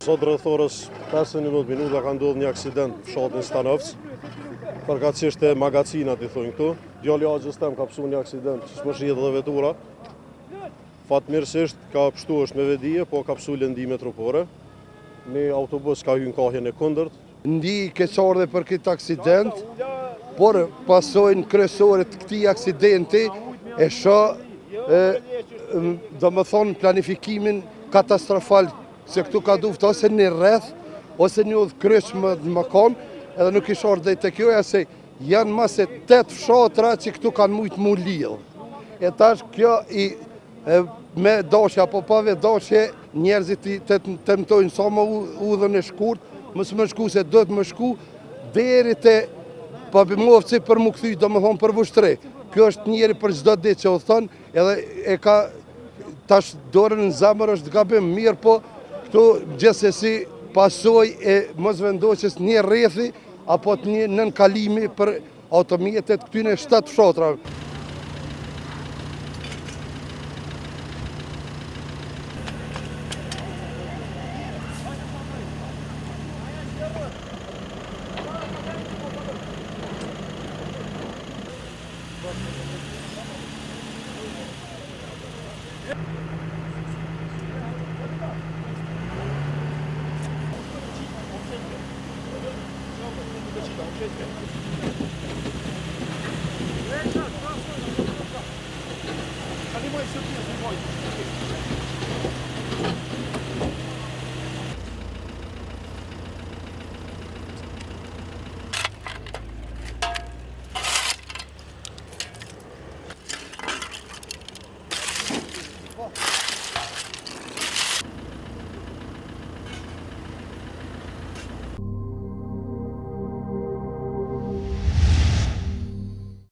Sot rreth orës 15 minuta ka ndodhur një aksident në fshatin Stanovc. Përkatësisht e magazinat I thonë këtu. Djali I Axhës tem ka pasur një aksident që s'më shihet edhe vetura. Fatmirësisht ka pështu është me vedije, po ka pasur lëndime trupore. Një autobus ka hyrë në kahjen e kundërt. Ndi keqardhe për këtë aksident, por pasojnë kryesore të këtij aksidenti e shoh domethënë planifikimin katastrofal, se këtu ka duft ose një rreth ose një udhkryq më kon, edhe nuk ishte ardhur tek kjo se janë mase 8 fshatra që këtu kanë mujt mu lidh. E tash kjo me dashje apo pa dashje njerëzit tentojnë sa më udhën e shkurt, mos më shku se do të më shku deri te pabimovci për më kthy domethënë për vushtre. Kjo është njëri për çdo ditë që u thon, edhe e ka tash dorën në zemër është gabim mirë, po këtu gjithsesi pasojë e mosvendosjes një rrethi apo të një nënkalimi për automjetet këtyne 7 fshatrave.